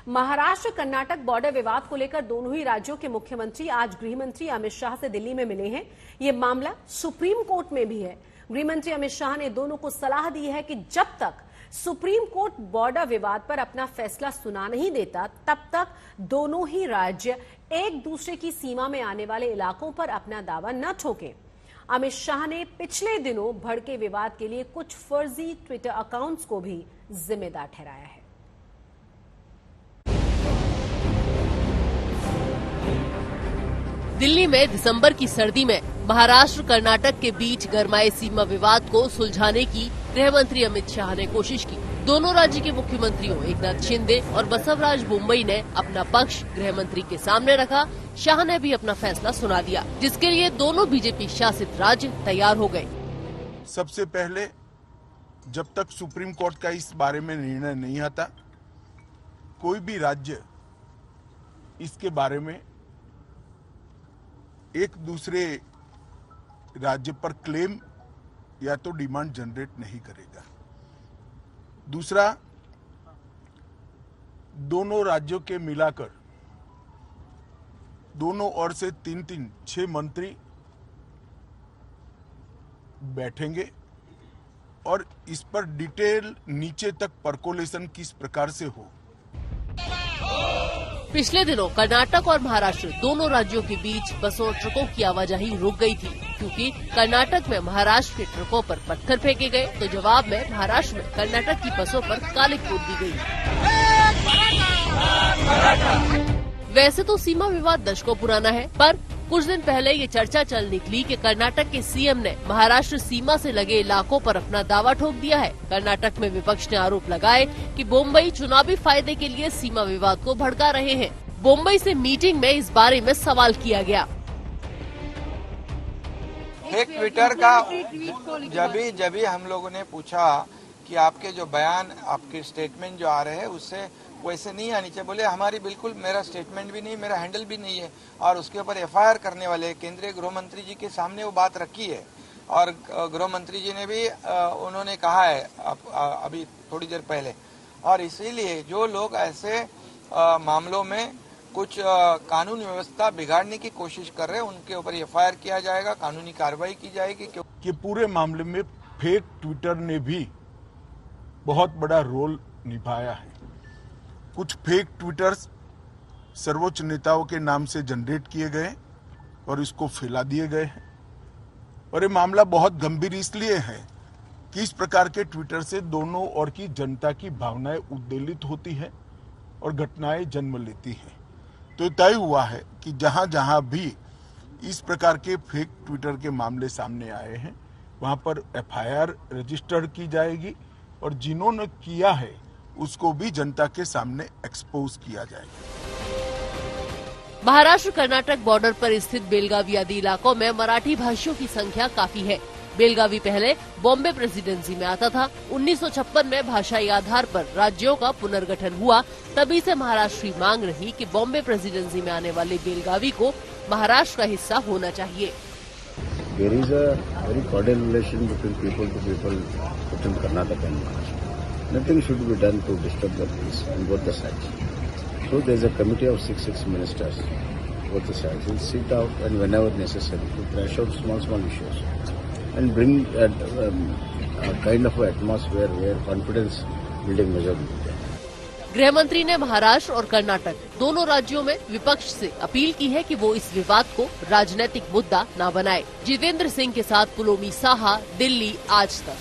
Maharashtra Karnataka border विवाद को लेकर दोनों ही राज्यों के मुख्यमंत्री आज गृह मंत्री अमित शाह से दिल्ली में मिले हैं। ये मामला सुप्रीम कोर्ट में भी है। गृह मंत्री अमित शाह ने दोनों को सलाह दी है कि जब तक सुप्रीम कोर्ट बॉर्डर विवाद पर अपना फैसला सुना नहीं देता, तब तक दोनों ही राज्य एक दूसरे की सीमा में आने वाले इलाकों पर अपना दावा न ठोकें। अमित शाह ने पिछले दिनों भड़के विवाद के लिए कुछ फर्जी ट्विटर अकाउंट्स को भी जिम्मेदार ठहराया है। दिल्ली में दिसंबर की सर्दी में महाराष्ट्र कर्नाटक के बीच गरमाए सीमा विवाद को सुलझाने की गृह मंत्री अमित शाह ने कोशिश की। दोनों राज्य के मुख्यमंत्रियों एकनाथ शिंदे और बसवराज बोम्मई ने अपना पक्ष गृह मंत्री के सामने रखा। शाह ने भी अपना फैसला सुना दिया, जिसके लिए दोनों बीजेपी शासित राज्य तैयार हो गए। सबसे पहले जब तक सुप्रीम कोर्ट का इस बारे में निर्णय नहीं आता, कोई भी राज्य इसके बारे में एक दूसरे राज्य पर क्लेम या तो डिमांड जनरेट नहीं करेगा। दूसरा, दोनों राज्यों के मिलाकर दोनों ओर से 6 मंत्री बैठेंगे और इस पर डिटेल नीचे तक पर्कोलेशन किस प्रकार से हो। पिछले दिनों कर्नाटक और महाराष्ट्र दोनों राज्यों के बीच बसों और ट्रकों की आवाजाही रुक गई थी, क्योंकि कर्नाटक में महाराष्ट्र के ट्रकों पर पत्थर फेंके गए, तो जवाब में महाराष्ट्र में कर्नाटक की बसों पर कालिख पोत दी गई। वैसे तो सीमा विवाद दशकों पुराना है, पर कुछ दिन पहले ये चर्चा चल निकली कि कर्नाटक के सीएम ने महाराष्ट्र सीमा से लगे इलाकों पर अपना दावा ठोक दिया है। कर्नाटक में विपक्ष ने आरोप लगाए कि बोम्बई चुनावी फायदे के लिए सीमा विवाद को भड़का रहे हैं। बोम्बई से मीटिंग में इस बारे में सवाल किया गया। एक ट्विटर का जब भी हम लोगों ने पूछा कि आपके जो बयान, आपके स्टेटमेंट जो आ रहे हैं उससे वैसे नहीं आनी चाहिए, बोले हमारी बिल्कुल, मेरा स्टेटमेंट भी नहीं, मेरा हैंडल भी नहीं है, और उसके ऊपर एफआईआर करने वाले केंद्रीय गृह मंत्री जी के सामने वो बात रखी है। और गृह मंत्री जी ने भी उन्होंने कहा है अभी थोड़ी देर पहले। और इसीलिए जो लोग ऐसे मामलों में कुछ कानून व्यवस्था बिगाड़ने की कोशिश कर रहे हैं, उनके ऊपर एफआईआर किया जाएगा, कानूनी कार्रवाई की जाएगी। कि पूरे मामले में फेक ट्विटर ने भी बहुत बड़ा रोल निभाया है। कुछ फेक ट्विटर्स सर्वोच्च नेताओं के नाम से जनरेट किए गए और इसको फैला दिए गए हैं। और ये मामला बहुत गंभीर इसलिए है कि इस प्रकार के ट्विटर से दोनों ओर की जनता की भावनाएं उद्वेलित होती हैं और घटनाएं जन्म लेती हैं। तो तय हुआ है कि जहां जहां भी इस प्रकार के फेक ट्विटर के मामले सामने आए हैं, वहां पर एफआईआर रजिस्टर की जाएगी और जिन्होंने किया है उसको भी जनता के सामने एक्सपोज किया जाएगा। महाराष्ट्र कर्नाटक बॉर्डर पर स्थित बेलगावी आदि इलाकों में मराठी भाषियों की संख्या काफी है। बेलगावी पहले बॉम्बे प्रेसिडेंसी में आता था। 1956 में भाषाई आधार पर राज्यों का पुनर्गठन हुआ। तभी से महाराष्ट्र की मांग रही कि बॉम्बे प्रेसिडेंसी में आने वाले बेलगावी को महाराष्ट्र का हिस्सा होना चाहिए। There is a very cordial relation between people to people between Karnataka and Maharashtra. Nothing should be done to disturb the peace on both the sides. So there is a committee of 6 ministers, both the sides will sit out and whenever necessary to thrash out small issues and bring a kind of atmosphere where confidence building measure will be there. गृह मंत्री ने महाराष्ट्र और कर्नाटक दोनों राज्यों में विपक्ष से appeal की है कि वो इस विवाद को राजनीतिक मुद्दा न बनाए। जितेंद्र सिंह के साथ पुलोमी साहा, दिल्ली, आज तक।